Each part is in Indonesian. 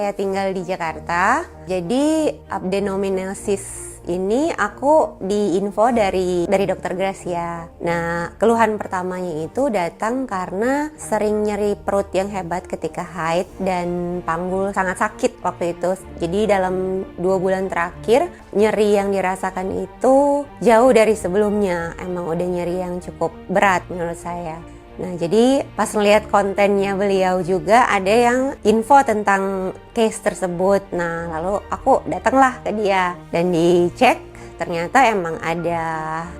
saya tinggal di Jakarta. Jadi adenomyosis ini aku diinfo dari dokter Gracia. Nah, keluhan pertamanya itu datang karena sering nyeri perut yang hebat ketika haid dan panggul sangat sakit waktu itu. Jadi dalam 2 bulan terakhir nyeri yang dirasakan itu jauh dari sebelumnya. Emang udah nyeri yang cukup berat menurut saya. Nah, jadi pas ngeliat kontennya beliau juga ada yang info tentang case tersebut. Nah, lalu aku datanglah ke dia dan dicek. Ternyata emang ada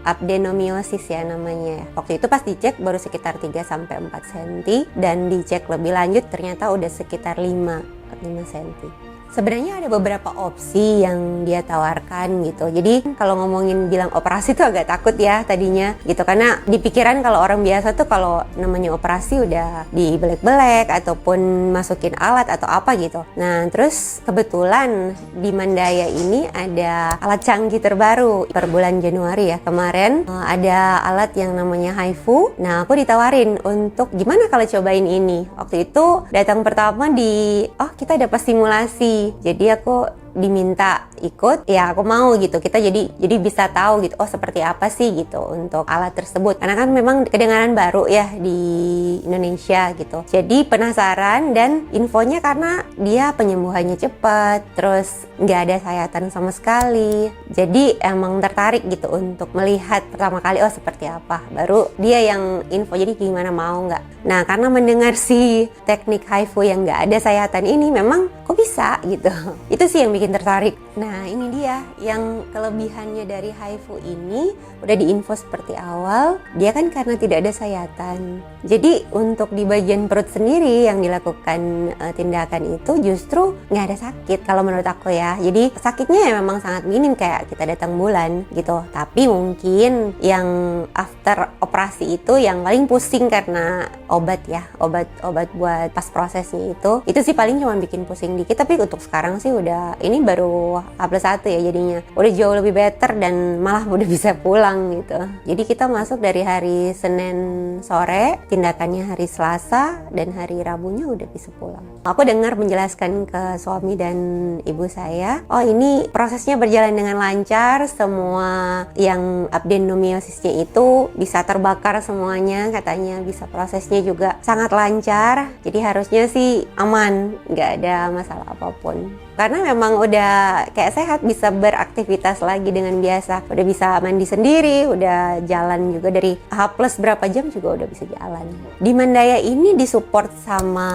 adenomyosis ya namanya. Waktu itu pas dicek baru sekitar 3-4 cm dan dicek lebih lanjut ternyata udah sekitar 5 cm. Sebenarnya ada beberapa opsi yang dia tawarkan gitu. Jadi kalau ngomongin bilang operasi tuh agak takut ya tadinya gitu. Karena di pikiran kalau orang biasa tuh kalau namanya operasi udah dibelek-belek ataupun masukin alat atau apa gitu. Nah terus kebetulan di Mandaya ini ada alat canggih terbaru per bulan Januari ya. Kemarin ada alat yang namanya HIFU. Nah aku ditawarin untuk gimana kalau cobain ini. Waktu itu datang pertama kita dapat simulasi. Jadi aku diminta ikut, ya aku mau gitu. Kita jadi bisa tahu gitu, oh seperti apa sih gitu untuk alat tersebut. Karena kan memang kedengaran baru ya di Indonesia gitu. Jadi penasaran dan infonya karena dia penyembuhannya cepat, terus nggak ada sayatan sama sekali. Jadi emang tertarik gitu untuk melihat pertama kali oh seperti apa. Baru dia yang info, jadi gimana mau nggak. Nah karena mendengar si teknik HIFU yang nggak ada sayatan ini memang kok bisa gitu. Itu sih yang bikin tertarik. Nah ini dia yang kelebihannya dari HIFU ini udah diinfo seperti awal, dia kan karena tidak ada sayatan. Jadi untuk di bagian perut sendiri yang dilakukan tindakan itu justru nggak ada sakit kalau menurut aku ya. Jadi sakitnya ya memang sangat minim kayak kita datang bulan gitu. Tapi mungkin yang after operasi itu yang paling pusing karena obat buat pas prosesnya itu sih paling cuma bikin pusing dikit. Tapi untuk sekarang sih udah ini baru H+1 ya jadinya udah jauh lebih better dan malah udah bisa pulang gitu. Jadi kita masuk dari hari Senin sore, tindakannya hari Selasa dan hari Rabunya udah bisa pulang. Aku dengar menjelaskan ke suami dan ibu saya, oh ini prosesnya berjalan dengan lancar, semua yang adenomyosisnya itu bisa terbakar semuanya, katanya bisa prosesnya juga sangat lancar. Jadi harusnya sih aman, nggak ada masalah apapun. Karena memang udah kayak sehat, bisa beraktivitas lagi dengan biasa. Udah bisa mandi sendiri, udah jalan juga dari H+ berapa jam juga udah bisa jalan. Di Mandaya ini disupport sama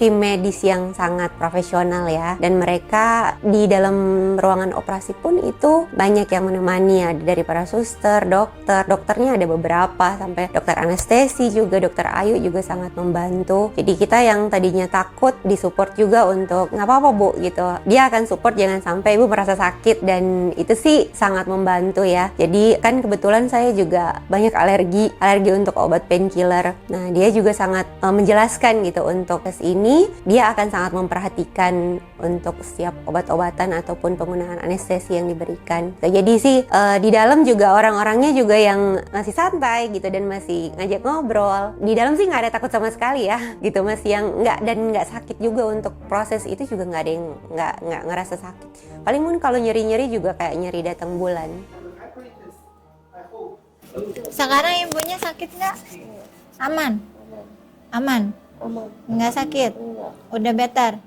tim medis yang sangat profesional ya. Dan mereka di dalam ruangan operasi pun itu banyak yang menemani. Ada dari para suster, dokternya ada beberapa. Sampai dokter anestesi juga, dokter Ayu juga sangat membantu. Jadi kita yang tadinya takut disupport juga untuk nggak apa-apa bu gitu. Dia akan support jangan sampai ibu merasa sakit dan itu sih sangat membantu ya. Jadi kan kebetulan saya juga banyak alergi untuk obat painkiller. Nah dia juga sangat menjelaskan gitu untuk tes ini dia akan sangat memperhatikan untuk setiap obat-obatan ataupun penggunaan anestesi yang diberikan. Jadi sih di dalam juga orang-orangnya juga yang masih santai gitu dan masih ngajak ngobrol. Di dalam sih nggak ada takut sama sekali ya gitu, masih yang nggak sakit juga untuk proses itu juga nggak ada yang nggak ngerasa sakit. Paling pun kalau nyeri-nyeri juga kayak nyeri datang bulan. Sekarang ibunya sakit nggak? Aman? Nggak sakit? Udah better?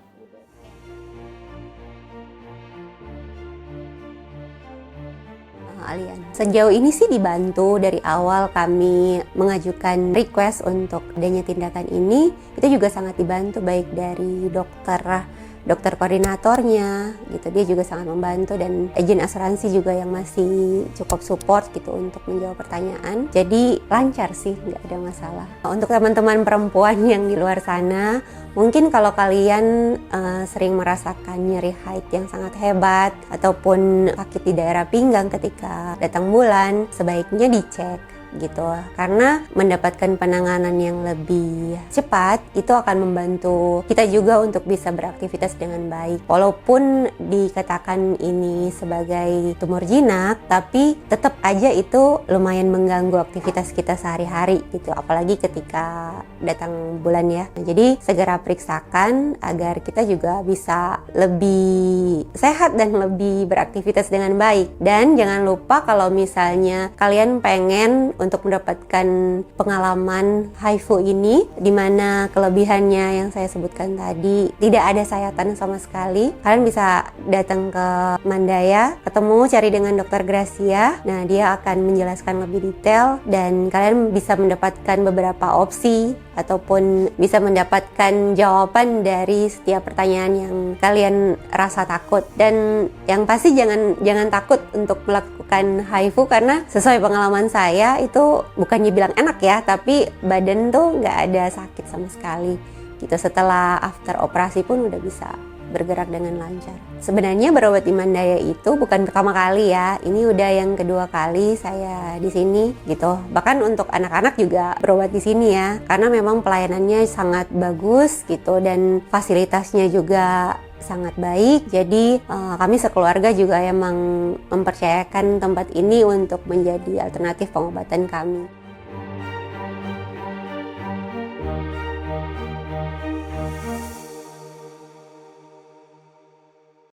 Alian. Sejauh ini sih dibantu dari awal kami mengajukan request untuk adanya tindakan ini, itu juga sangat dibantu baik dari dokter koordinatornya gitu, dia juga sangat membantu, dan agen asuransi juga yang masih cukup support gitu untuk menjawab pertanyaan. Jadi lancar sih, nggak ada masalah. Untuk teman-teman perempuan yang di luar sana, mungkin kalau kalian sering merasakan nyeri haid yang sangat hebat ataupun sakit di daerah pinggang ketika datang bulan, sebaiknya dicek gitu. Karena mendapatkan penanganan yang lebih cepat itu akan membantu kita juga untuk bisa beraktivitas dengan baik. Walaupun dikatakan ini sebagai tumor jinak, tapi tetap aja itu lumayan mengganggu aktivitas kita sehari-hari gitu, apalagi ketika datang bulan ya. Nah, jadi segera periksakan agar kita juga bisa lebih sehat dan lebih beraktivitas dengan baik. Dan jangan lupa kalau misalnya kalian pengen untuk mendapatkan pengalaman HIFU ini, di mana kelebihannya yang saya sebutkan tadi tidak ada sayatan sama sekali, kalian bisa datang ke Mandaya, cari dengan Dokter Gracia. Nah, dia akan menjelaskan lebih detail dan kalian bisa mendapatkan beberapa opsi ataupun bisa mendapatkan jawaban dari setiap pertanyaan yang kalian rasa takut. Dan yang pasti jangan takut untuk melakukan HIFU, karena sesuai pengalaman saya itu bukannya bilang enak ya, tapi badan tuh nggak ada sakit sama sekali gitu. Setelah after operasi pun udah bisa bergerak dengan lancar. Sebenarnya berobat di Mandaya itu bukan pertama kali ya, ini udah yang kedua kali saya di sini gitu. Bahkan untuk anak-anak juga berobat di sini ya, karena memang pelayanannya sangat bagus gitu dan fasilitasnya juga sangat baik. Jadi kami sekeluarga juga emang mempercayakan tempat ini untuk menjadi alternatif pengobatan kami.